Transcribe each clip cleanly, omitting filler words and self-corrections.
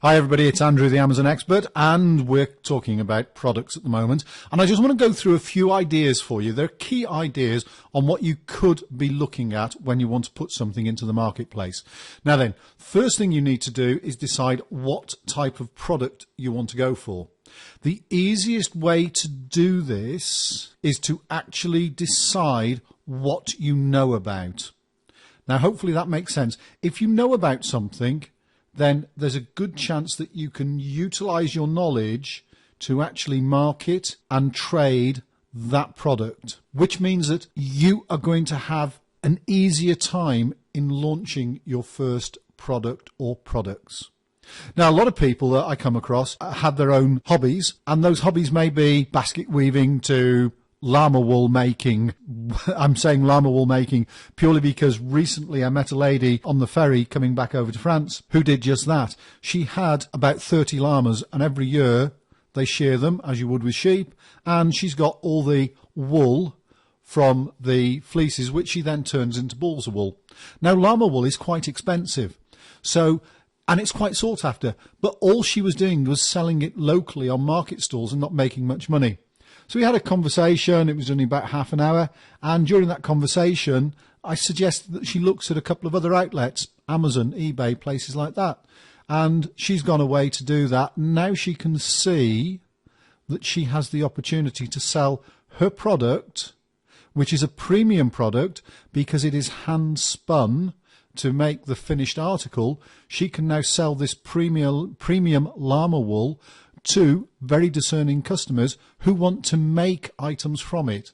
Hi everybody, it's Andrew the Amazon Expert, and we're talking about products at the moment, and I just want to go through a few ideas for you. They're key ideas on what you could be looking at when you want to put something into the marketplace. Now then, first thing you need to do is decide what type of product you want to go for. The easiest way to do this is to actually decide what you know about. Now hopefully that makes sense. If you know about something, then there's a good chance that you can utilize your knowledge to actually market and trade that product, which means that you are going to have an easier time in launching your first product or products. Now, a lot of people that I come across have their own hobbies, and those hobbies may be basket weaving to llama wool making. I'm saying llama wool making purely because recently I met a lady on the ferry coming back over to France who did just that. She had about 30 llamas, and every year they shear them as you would with sheep, and she's got all the wool from the fleeces, which she then turns into balls of wool. Now, llama wool is quite expensive, and it's quite sought after, but all she was doing was selling it locally on market stalls and not making much money. So we had a conversation. It was only about half an hour, and during that conversation I suggested that she looks at a couple of other outlets, Amazon, eBay, places like that, and she's gone away to do that. Now she can see that she has the opportunity to sell her product, which is a premium product because it is hand spun to make the finished article. She can now sell this premium llama wool to very discerning customers who want to make items from it.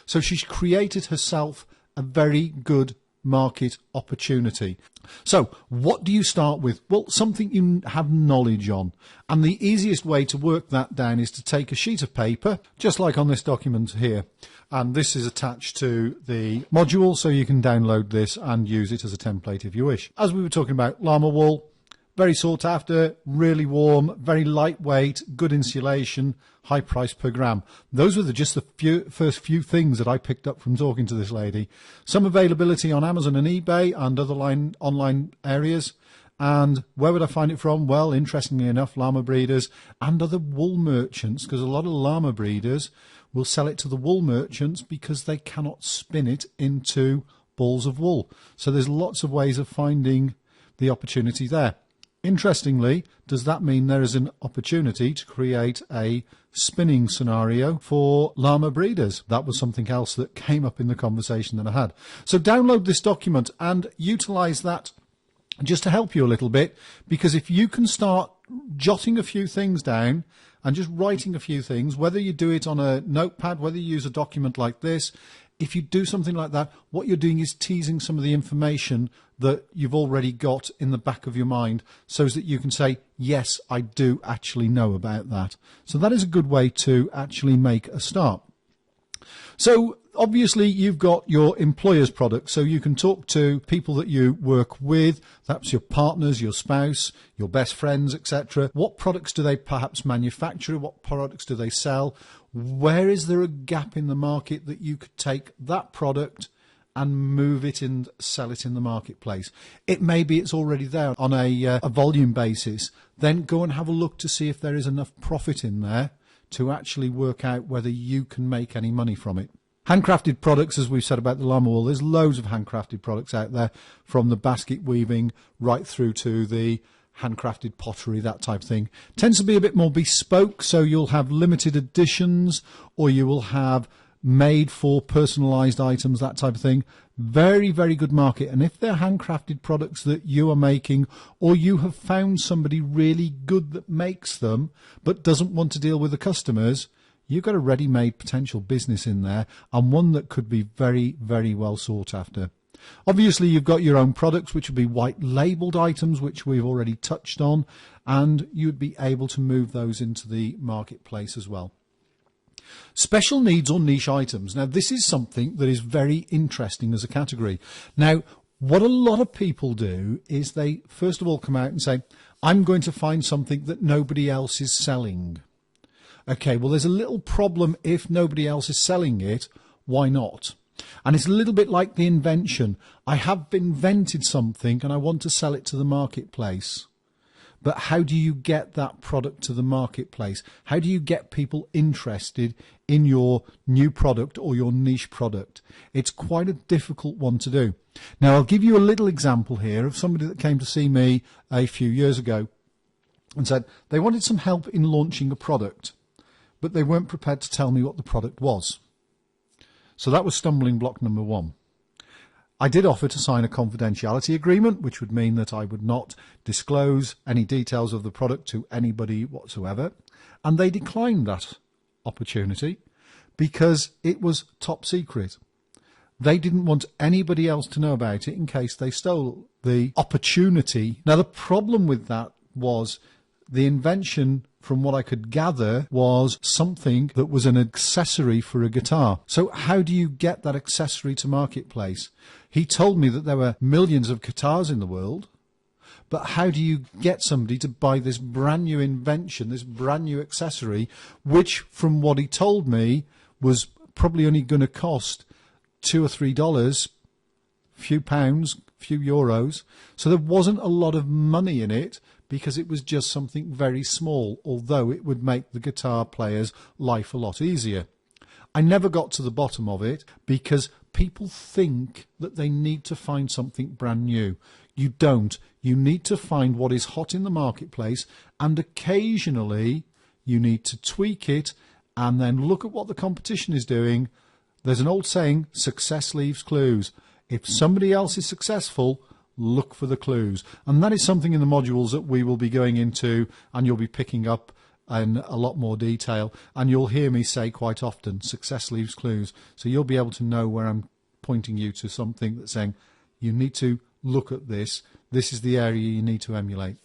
So she's created herself a very good market opportunity. So what do you start with? Well, something you have knowledge on, and the easiest way to work that down is to take a sheet of paper, just like on this document here, and this is attached to the module, so you can download this and use it as a template if you wish. As we were talking about, llama wool, very sought after, really warm, very lightweight, good insulation, high price per gram. Those were just the first few things that I picked up from talking to this lady. Some availability on Amazon and eBay and other online areas. And where would I find it from? Well, interestingly enough, llama breeders and other wool merchants, because a lot of llama breeders will sell it to the wool merchants because they cannot spin it into balls of wool. So there's lots of ways of finding the opportunity there. Interestingly, does that mean there is an opportunity to create a spinning scenario for llama breeders? That was something else that came up in the conversation that I had. So download this document and utilize that just to help you a little bit, because if you can start jotting a few things down and just writing a few things, whether you do it on a notepad, whether you use a document like this, if you do something like that, what you're doing is teasing some of the information that you've already got in the back of your mind, so that you can say, yes, I do actually know about that. So that is a good way to actually make a start. So obviously you've got your employer's product, so you can talk to people that you work with, that's your partners, your spouse, your best friends, etc. What products do they perhaps manufacture? What products do they sell? Where is there a gap in the market that you could take that product and move it and sell it in the marketplace? It may be it's already there on a volume basis. Then go and have a look to see if there is enough profit in there to actually work out whether you can make any money from it. Handcrafted products, as we've said about the llama wool, there's loads of handcrafted products out there, from the basket weaving right through to the handcrafted pottery, that type of thing. Tends to be a bit more bespoke, so you'll have limited editions, or you will have made for personalized items, that type of thing. Very, very good market. And if they're handcrafted products that you are making, or you have found somebody really good that makes them but doesn't want to deal with the customers, you've got a ready-made potential business in there, and one that could be very, very well sought after. Obviously you've got your own products, which would be white labeled items, which we've already touched on, and you'd be able to move those into the marketplace as well. Special needs or niche items. Now this is something that is very interesting as a category. Now what a lot of people do is they first of all come out and say, I'm going to find something that nobody else is selling. Okay, well there's a little problem. If nobody else is selling it, why not? And it's a little bit like the invention. I have invented something and I want to sell it to the marketplace. But how do you get that product to the marketplace? How do you get people interested in your new product or your niche product? It's quite a difficult one to do. Now, I'll give you a little example here of somebody that came to see me a few years ago and said they wanted some help in launching a product, but they weren't prepared to tell me what the product was. So that was stumbling block number one. I did offer to sign a confidentiality agreement, which would mean that I would not disclose any details of the product to anybody whatsoever. And they declined that opportunity because it was top secret. They didn't want anybody else to know about it in case they stole the opportunity. Now, the problem with that was the invention, from what I could gather, was something that was an accessory for a guitar. So how do you get that accessory to marketplace? He told me that there were millions of guitars in the world, but how do you get somebody to buy this brand new invention, this brand new accessory, which, from what he told me, was probably only going to cost $2 or $3, few pounds, few euros. So there wasn't a lot of money in it, because it was just something very small, although it would make the guitar player's life a lot easier. I never got to the bottom of it because people think that they need to find something brand new. You don't. You need to find what is hot in the marketplace, and occasionally you need to tweak it and then look at what the competition is doing. There's an old saying, success leaves clues. If somebody else is successful, look for the clues. And that is something in the modules that we will be going into, and you'll be picking up in a lot more detail. And you'll hear me say quite often, success leaves clues. So you'll be able to know where I'm pointing you to something that's saying, you need to look at this. This is the area you need to emulate.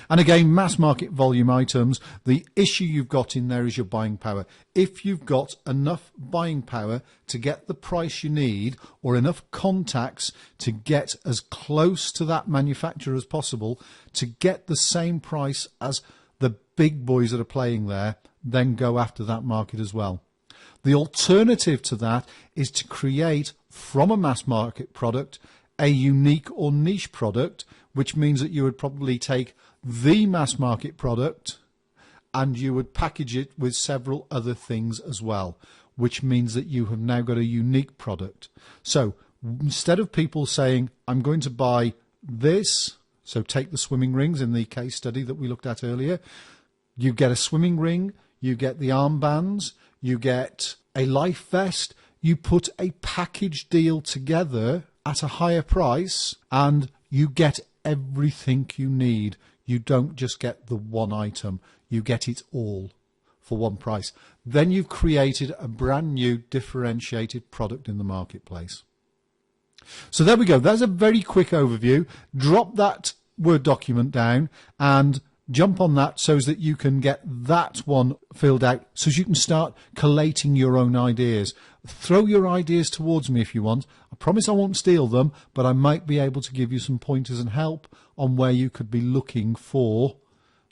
And again, mass market volume items, the issue you've got in there is your buying power. If you've got enough buying power to get the price you need, or enough contacts to get as close to that manufacturer as possible to get the same price as the big boys that are playing there, then go after that market as well. The alternative to that is to create from a mass market product a unique or niche product, which means that you would probably take the mass market product and you would package it with several other things as well, which means that you have now got a unique product. So instead of people saying, I'm going to buy this, so take the swimming rings in the case study that we looked at earlier, you get a swimming ring, you get the armbands, you get a life vest, you put a package deal together at a higher price and you get everything you need. You don't just get the one item, you get it all for one price. Then you've created a brand new differentiated product in the marketplace. So there we go. That's a very quick overview. Drop that Word document down and jump on that so that you can get that one filled out, so you can start collating your own ideas. Throw your ideas towards me if you want. I promise I won't steal them, but I might be able to give you some pointers and help on where you could be looking for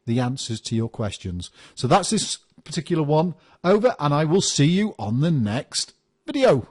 the answers to your questions. So that's this particular one over, and I will see you on the next video.